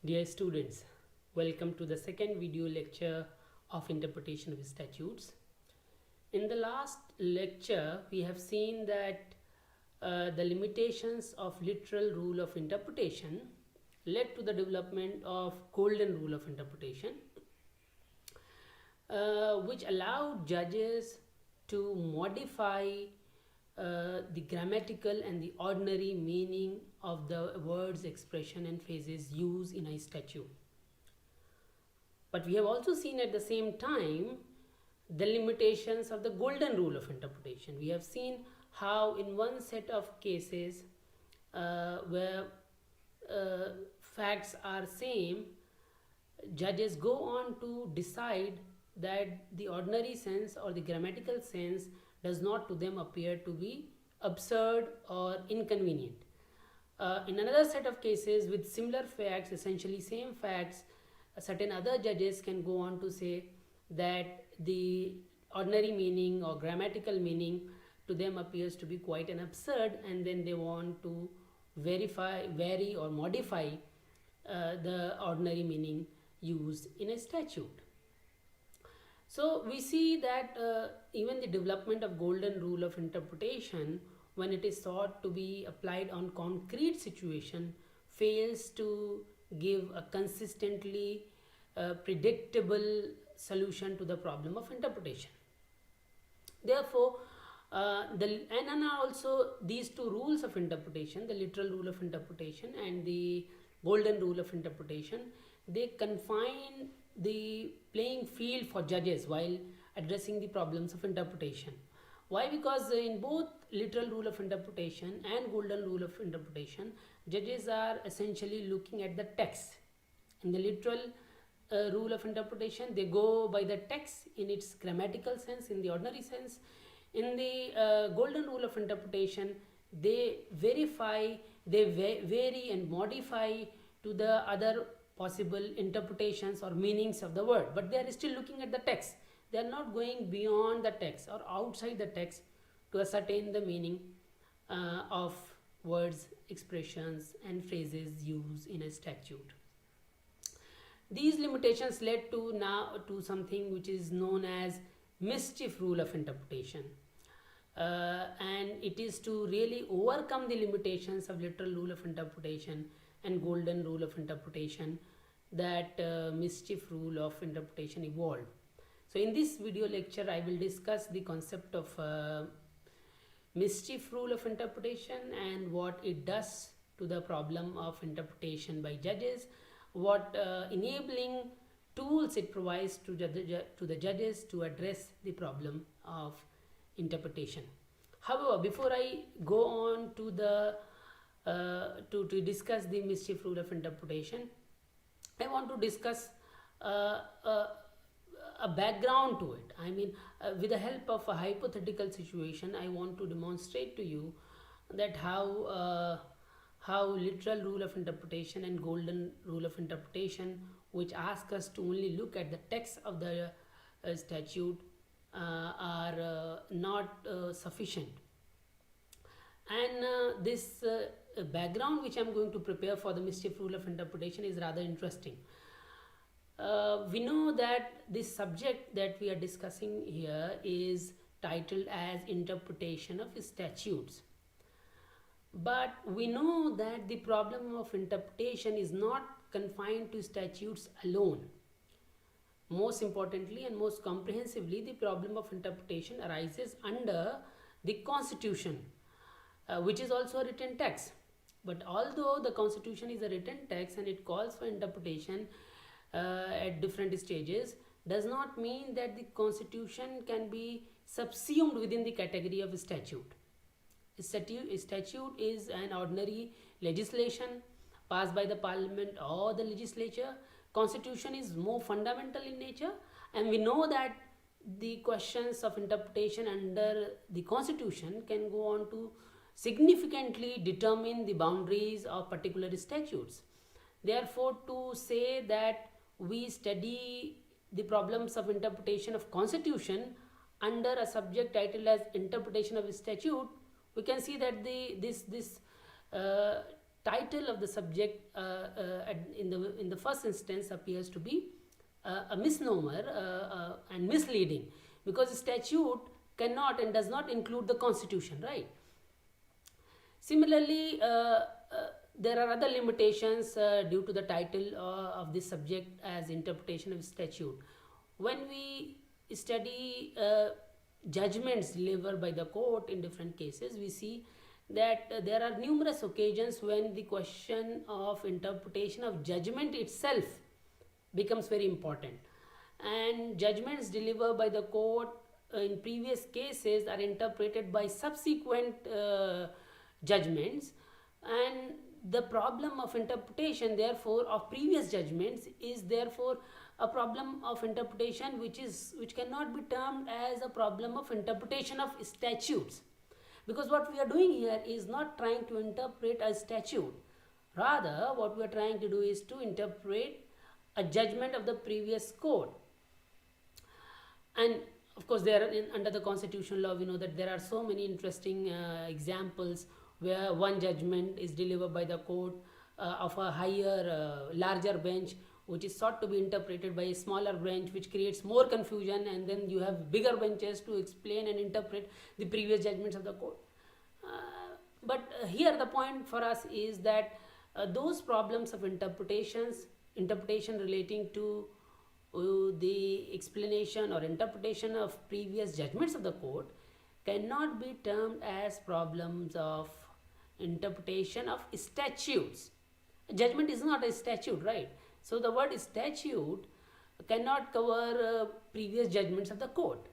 Dear students, welcome to the second video lecture of interpretation of statutes. In the last lecture, we have seen that the limitations of literal rule of interpretation led to the development of golden rule of interpretation, which allowed judges to modify the grammatical and the ordinary meaning of the words, expression, and phrases used in a statute. But we have also seen at the same time the limitations of the golden rule of interpretation. We have seen how, in one set of cases where facts are same, judges go on to decide that the ordinary sense or the grammatical sense does not to them appear to be absurd or inconvenient. In another set of cases with similar facts, essentially same facts, certain other judges can go on to say that the ordinary meaning or grammatical meaning to them appears to be quite an absurd, and then they want to vary or modify the ordinary meaning used in a statute. So we see that even the development of golden rule of interpretation, when it is sought to be applied on concrete situation, fails to give a consistently predictable solution to the problem of interpretation. Therefore, and also these two rules of interpretation, the literal rule of interpretation and the golden rule of interpretation, they confine the playing field for judges while addressing the problems of interpretation. Why? Because in both literal rule of interpretation and golden rule of interpretation, judges are essentially looking at the text. In the literal rule of interpretation, they go by the text in its grammatical sense, in the ordinary sense. In the golden rule of interpretation, they vary and modify to the other possible interpretations or meanings of the word, but they are still looking at the text. They are not going beyond the text or outside the text to ascertain the meaning of words, expressions, and phrases used in a statute. These limitations led to something which is known as mischief rule of interpretation, and it is to really overcome the limitations of literal rule of interpretation and golden rule of interpretation that mischief rule of interpretation evolved. So in this video lecture, I will discuss the concept of mischief rule of interpretation and what it does to the problem of interpretation by judges, what enabling tools it provides to the judges to address the problem of interpretation. However, before I go on to the to discuss the mischief rule of interpretation, I want to discuss a background to it. I mean, with the help of a hypothetical situation, I want to demonstrate to you that how literal rule of interpretation and golden rule of interpretation, which ask us to only look at the text of the statute, are not sufficient. And this background which I am going to prepare for the mischief rule of interpretation is rather interesting. We know that this subject that we are discussing here is titled as interpretation of statutes. But we know that the problem of interpretation is not confined to statutes alone. Most importantly and most comprehensively, the problem of interpretation arises under the Constitution, which is also a written text. But although the Constitution is a written text and it calls for interpretation at different stages, does not mean that the Constitution can be subsumed within the category of statute. A statute is an ordinary legislation passed by the Parliament or the legislature. Constitution is more fundamental in nature, and we know that the questions of interpretation under the Constitution can go on to significantly determine the boundaries of particular statutes. Therefore, to say that we study the problems of interpretation of Constitution under a subject titled as interpretation of statute, we can see that this title of the subject in the first instance appears to be a misnomer and misleading, because statute cannot and does not include the constitution, right? Similarly, there are other limitations due to the title of this subject as interpretation of statute. When we study judgments delivered by the court in different cases, we see that there are numerous occasions when the question of interpretation of judgment itself becomes very important, and judgments delivered by the court in previous cases are interpreted by subsequent judgments, and the problem of interpretation therefore of previous judgments is therefore a problem of interpretation which cannot be termed as a problem of interpretation of statutes, because what we are doing here is not trying to interpret a statute, rather what we are trying to do is to interpret a judgment of the previous court. And of course, under the constitutional law, we know that there are so many interesting examples where one judgment is delivered by the court of a larger bench, which is sought to be interpreted by a smaller bench, which creates more confusion, and then you have bigger benches to explain and interpret the previous judgments of the court. But here the point for us is that those problems of interpretation relating to the explanation or interpretation of previous judgments of the court cannot be termed as problems of interpretation of statutes. Judgment is not a statute, right? So the word statute cannot cover previous judgments of the court.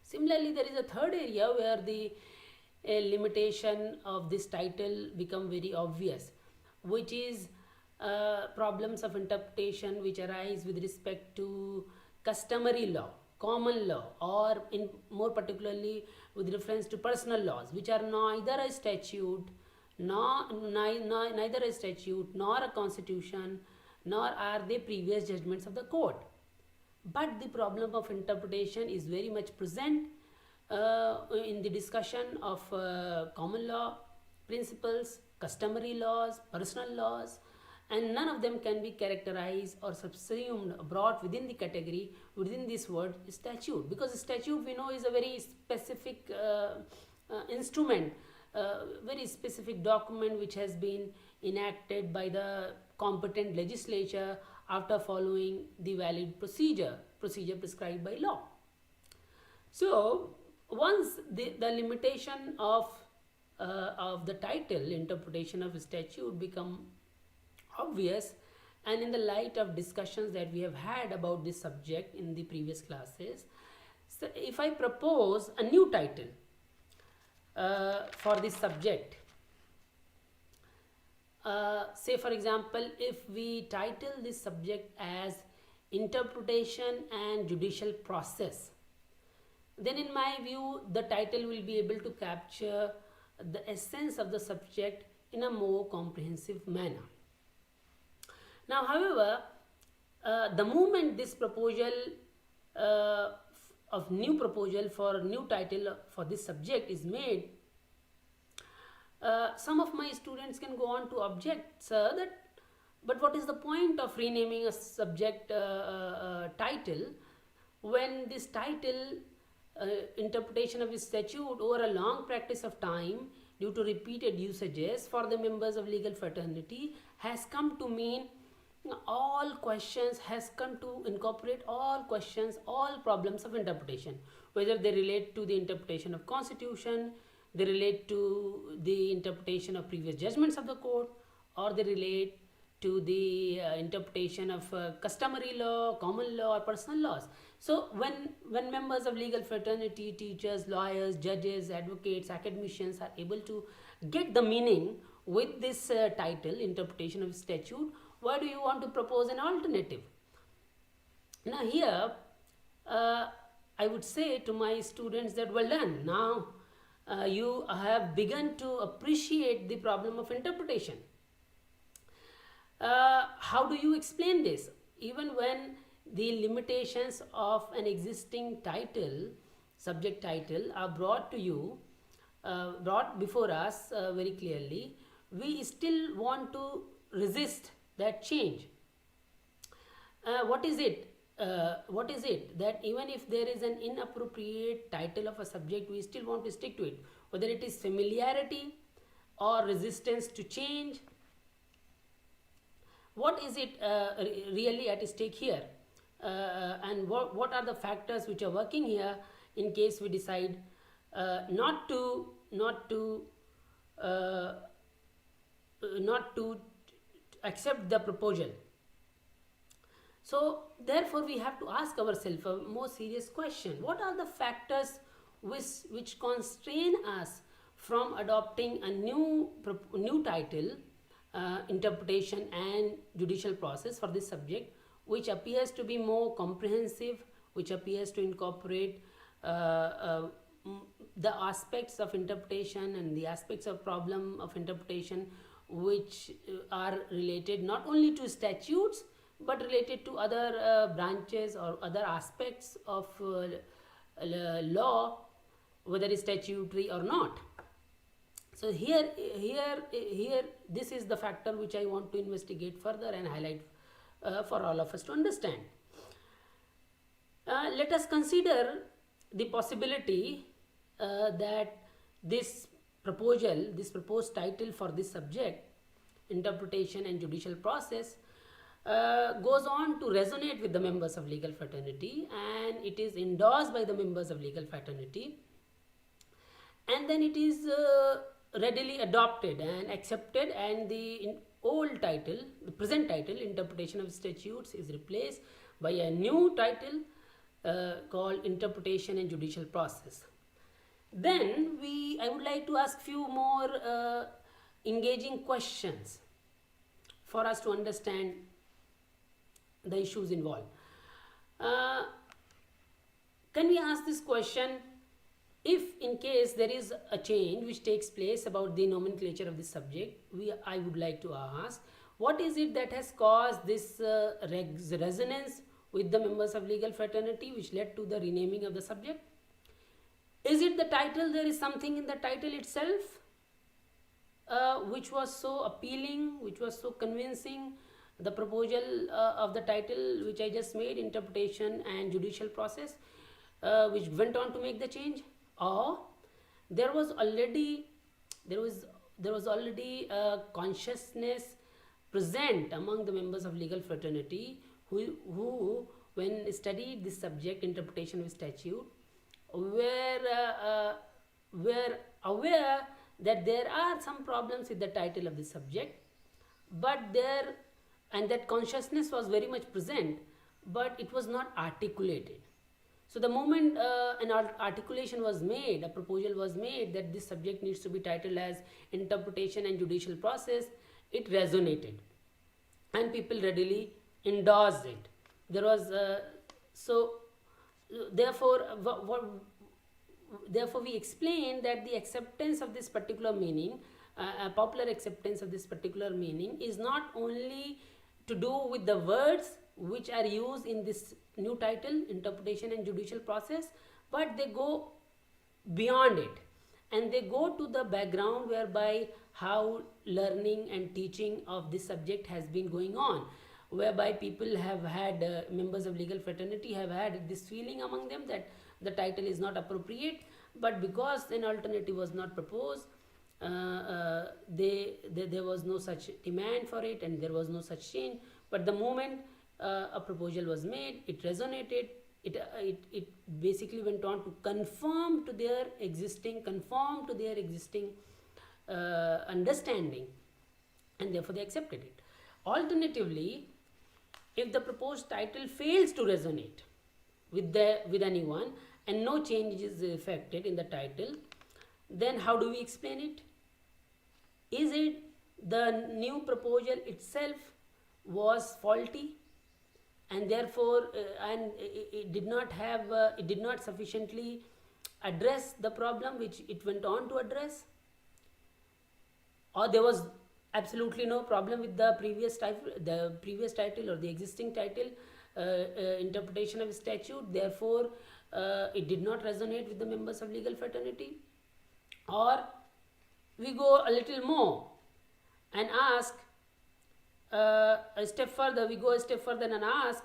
Similarly, there is a third area where the limitation of this title become very obvious, which is problems of interpretation which arise with respect to customary law, common law, or in more particularly with reference to personal laws, which are neither a statute nor a constitution, nor are they previous judgments of the court. But the problem of interpretation is very much present in the discussion of common law principles, customary laws, personal laws, and none of them can be characterized or subsumed, brought within the category, within this word statute, because statute we know is a very specific instrument, very specific document which has been enacted by the competent legislature after following the valid procedure prescribed by law. So once the limitation of the title interpretation of statute become obvious, and in the light of discussions that we have had about this subject in the previous classes, so if I propose a new title for this subject, say for example, if we title this subject as interpretation and judicial process, then in my view the title will be able to capture the essence of the subject in a more comprehensive manner. Now, however, the moment this proposal new proposal for a new title for this subject is made, some of my students can go on to object, sir, but what is the point of renaming a subject title when this title interpretation of a statute over a long practice of time due to repeated usages for the members of legal fraternity has come to mean all questions, has come to incorporate all questions, all problems of interpretation, whether they relate to the interpretation of constitution, they relate to the interpretation of previous judgments of the court, or they relate to the interpretation of customary law, common law, or personal laws. So when members of legal fraternity, teachers, lawyers, judges, advocates, academicians are able to get the meaning with this title, interpretation of statute, why do you want to propose an alternative? Now here, I would say to my students that well done. Now you have begun to appreciate the problem of interpretation. How do you explain this? Even when the limitations of an existing title, subject title, are brought to you, brought before us very clearly, we still want to resist that change. What is it? What is it that even if there is an inappropriate title of a subject, we still want to stick to it, whether it is familiarity or resistance to change? What is it really at stake here? And what are the factors which are working here in case we decide uh, not to accept the proposal? So, therefore, we have to ask ourselves a more serious question: what are the factors which constrain us from adopting a new title, interpretation, and judicial process for this subject, which appears to be more comprehensive, which appears to incorporate the aspects of interpretation and the aspects of problem of interpretation, which are related not only to statutes but related to other branches or other aspects of law, whether it's statutory or not. So here, this is the factor which I want to investigate further and highlight for all of us to understand. Let us consider the possibility that this proposed title for this subject, interpretation and judicial process, goes on to resonate with the members of legal fraternity, and it is endorsed by the members of legal fraternity, and then it is readily adopted and accepted, and the present title, interpretation of statutes, is replaced by a new title called interpretation and judicial process. Then I would like to ask few more engaging questions for us to understand the issues involved. Can we ask this question: if in case there is a change which takes place about the nomenclature of this subject, I would like to ask, what is it that has caused this resonance with the members of legal fraternity which led to the renaming of the subject? Is it the title? There is something in the title itself which was so appealing, which was so convincing, the proposal of the title which I just made, interpretation and judicial process, which went on to make the change? Or there was already a consciousness present among the members of legal fraternity who when studied this subject, interpretation of statute, were aware that there are some problems with the title of the subject, and that consciousness was very much present, but it was not articulated. So the moment an articulation was made, a proposal was made that this subject needs to be titled as interpretation and judicial process, it resonated and people readily endorsed it. There was therefore we explain that the acceptance of this particular meaning, popular acceptance of this particular meaning, is not only to do with the words which are used in this new title, interpretation and judicial process, but they go beyond it, and they go to the background whereby how learning and teaching of this subject has been going on, whereby people have had, members of legal fraternity have had this feeling among them that the title is not appropriate, but because an alternative was not proposed, there was no such demand for it and there was no such change. But the moment a proposal was made, it resonated, it basically went on to conform to their existing understanding, and therefore they accepted it. Alternatively, if the proposed title fails to resonate with anyone and no change is effected in the title, then how do we explain it? Is it the new proposal itself was faulty, and therefore it did not sufficiently address the problem which it went on to address? Or there was absolutely no problem with the previous title or the existing title, interpretation of statute, therefore it did not resonate with the members of legal fraternity? Or we go a little more, and ask a step further, we go a step further and ask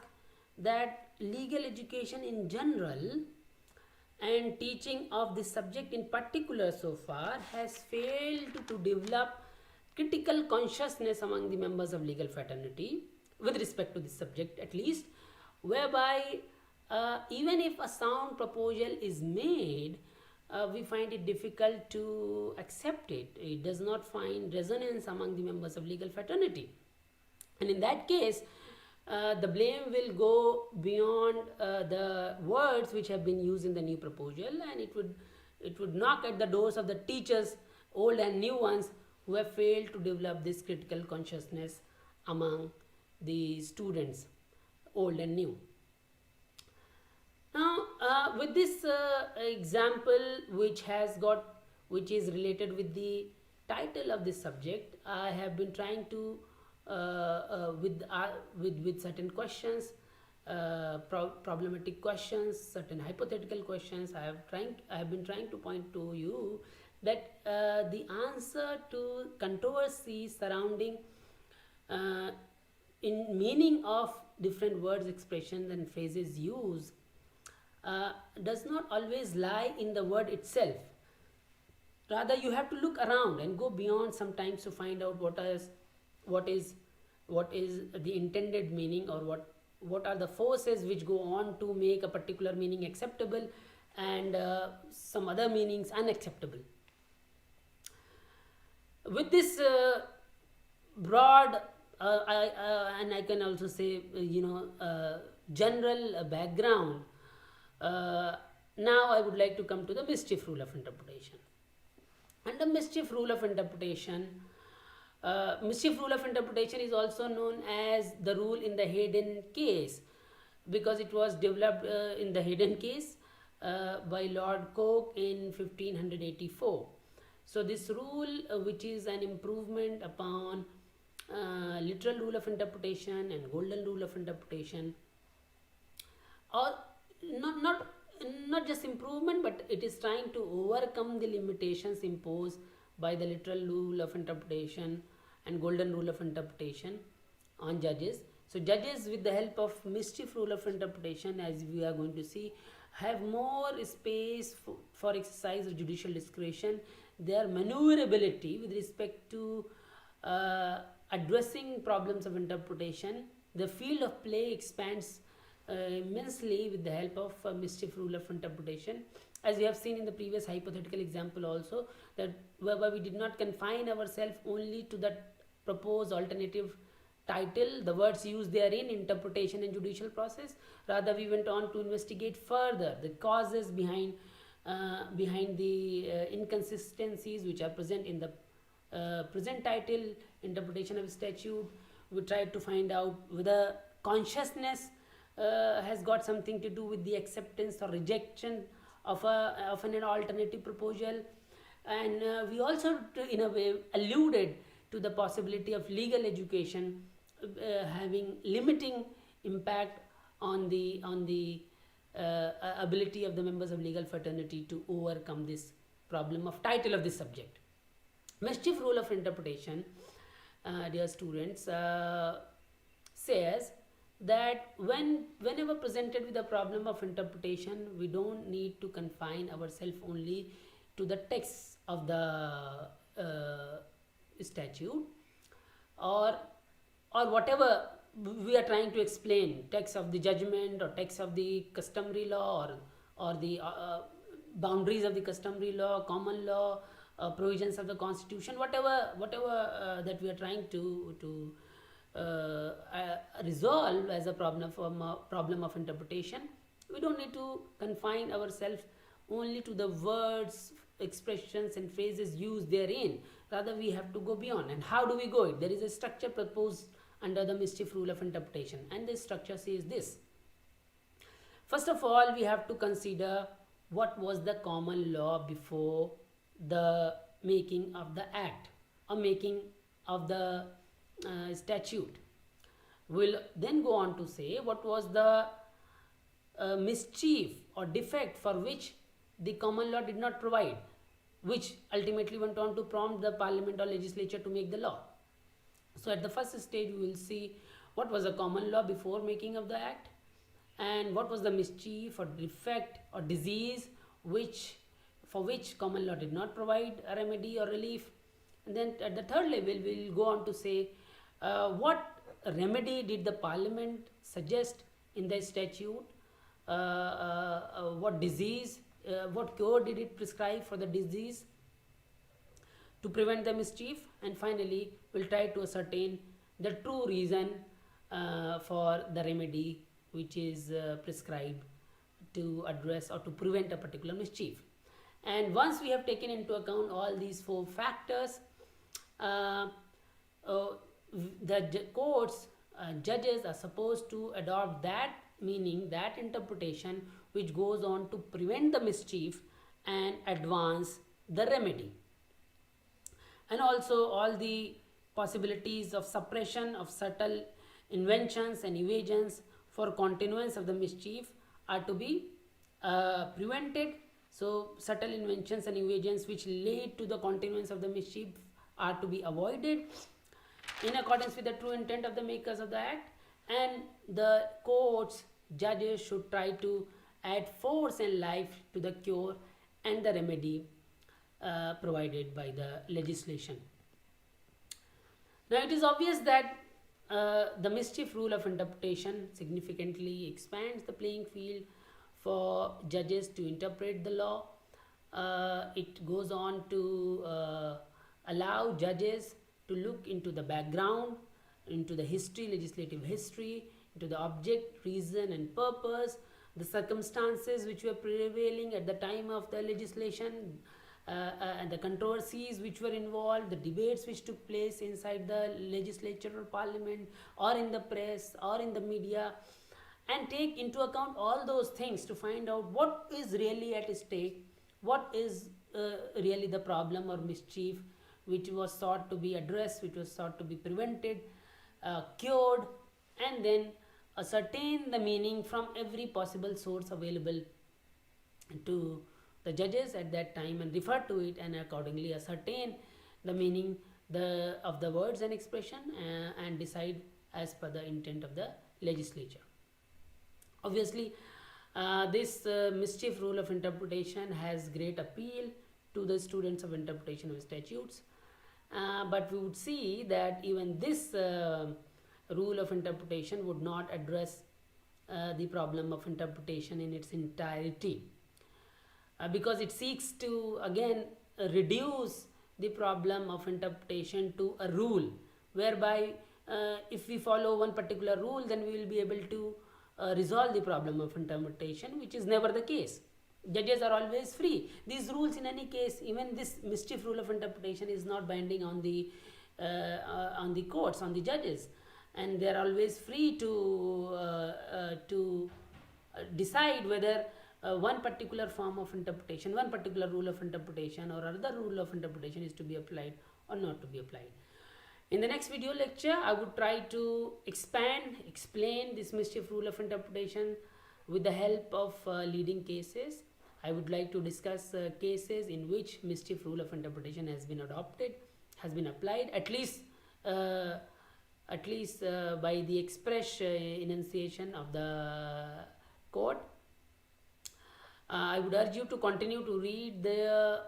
that legal education in general and teaching of this subject in particular so far has failed to develop critical consciousness among the members of legal fraternity with respect to this subject, at least, whereby even if a sound proposal is made, we find it difficult to accept it. It does not find resonance among the members of legal fraternity. And in that case, the blame will go beyond the words which have been used in the new proposal, and it would knock at the doors of the teachers, old and new ones, who have failed to develop this critical consciousness among the students, old and new. Now, with this example, which is related with the title of this subject, I have been trying to with certain questions, problematic questions, certain hypothetical questions. I have been trying to point to you that the answer to controversy surrounding in meaning of different words, expressions, and phrases used does not always lie in the word itself. Rather, you have to look around and go beyond sometimes to find out what is the intended meaning, or what are the forces which go on to make a particular meaning acceptable and some other meanings unacceptable. With this broad and I can also say general background, now I would like to come to the mischief rule of interpretation. And the mischief rule of interpretation is also known as the rule in the Hayden case, because it was developed in the Hayden case by Lord Coke in 1584. So this rule, which is an improvement upon literal rule of interpretation and golden rule of interpretation, or not just improvement, but it is trying to overcome the limitations imposed by the literal rule of interpretation and golden rule of interpretation on judges. So judges, with the help of mischief rule of interpretation, as we are going to see, have more space for exercise of judicial discretion. Their maneuverability with respect to addressing problems of interpretation, the field of play expands immensely with the help of mischief rule of interpretation, as we have seen in the previous hypothetical example also, that whereby we did not confine ourselves only to that proposed alternative title, the words used therein, interpretation and judicial process. Rather, we went on to investigate further the causes behind the inconsistencies which are present in the present title, interpretation of statute. We tried to find out whether consciousness has got something to do with the acceptance or rejection of an alternative proposal, and we also in a way alluded to the possibility of legal education having limiting impact on the ability of the members of legal fraternity to overcome this problem of title of this subject. Mischief rule of interpretation, dear students, says that whenever presented with a problem of interpretation, we don't need to confine ourselves only to the text of the statute, or whatever we are trying to explain, text of the judgment or text of the customary law, or the boundaries of the customary law, common law, provisions of the constitution, whatever that we are trying to resolve as a problem of interpretation. We don't need to confine ourselves only to the words, expressions and phrases used therein. Rather, we have to go beyond. And how do we go it? There is a structure proposed under the mischief rule of interpretation, and this structure says this. First of all, we have to consider what was the common law before the making of the act or making of the statute. We'll then go on to say what was the mischief or defect for which the common law did not provide, which ultimately went on to prompt the parliament or legislature to make the law. So at the first stage we will see what was the common law before making of the act, and what was the mischief or defect or disease which for which common law did not provide a remedy or relief. And then at the third level we will go on to say what remedy did the parliament suggest in the statute, what disease, what cure did it prescribe for the disease to prevent the mischief, and finally we'll try to ascertain the true reason for the remedy which is prescribed to address or to prevent a particular mischief. And once we have taken into account all these four factors, uh, uh, the courts, judges are supposed to adopt that meaning, that interpretation which goes on to prevent the mischief and advance the remedy. And also all the possibilities of suppression of subtle inventions and evasions for continuance of the mischief are to be prevented. So subtle inventions and evasions which lead to the continuance of the mischief are to be avoided in accordance with the true intent of the makers of the act, and the courts, judges should try to add force and life to the cure and the remedy provided by the legislation. Now it is obvious that the mischief rule of interpretation significantly expands the playing field for judges to interpret the law. It goes on to allow judges to look into the background, into the history, legislative history, into the object, reason, and purpose, the circumstances which were prevailing at the time of the legislation, and the controversies which were involved, the debates which took place inside the legislature or parliament, or in the press, or in the media, and take into account all those things to find out what is really at stake, what is really the problem or mischief which was sought to be addressed, which was sought to be prevented, cured, and then ascertain the meaning from every possible source available to the judges at that time, and refer to it and accordingly ascertain the meaning of the words and expression, and decide as per the intent of the legislature. Obviously, this mischief rule of interpretation has great appeal to the students of interpretation of statutes, but we would see that even this rule of interpretation would not address the problem of interpretation in its entirety, because it seeks to again reduce the problem of interpretation to a rule, whereby if we follow one particular rule, then we will be able to resolve the problem of interpretation, which is never the case. Judges are always free. These rules, in any case, even this mischief rule of interpretation is not binding on the courts, on the judges, and they are always free to decide whether one particular form of interpretation, one particular rule of interpretation, or other rule of interpretation is to be applied or not to be applied. In the next video lecture, I would try to explain this mischief rule of interpretation with the help of leading cases. I would like to discuss cases in which mischief rule of interpretation has been adopted, has been applied, at least by the express enunciation of the court. I would urge you to continue to read the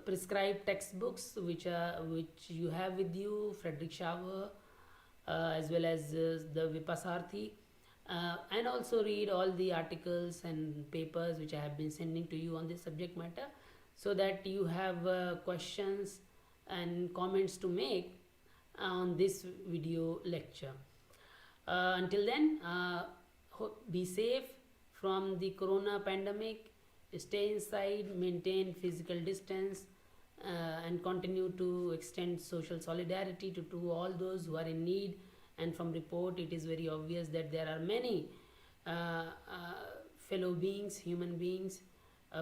prescribed textbooks which you have with you, Frederick Schauer, as well as the Vipasarthi, and also read all the articles and papers which I have been sending to you on this subject matter, so that you have questions and comments to make on this video lecture. Until then, be safe from the corona pandemic, stay inside, maintain physical distance, and continue to extend social solidarity to all those who are in need. And from report, it is very obvious that there are many fellow beings, human beings,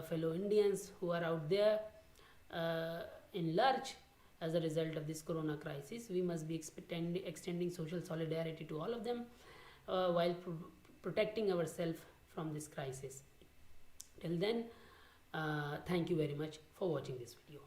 fellow Indians who are out there in lurch as a result of this corona crisis. We must be extending social solidarity to all of them while protecting ourselves from this crisis. Till then, thank you very much for watching this video.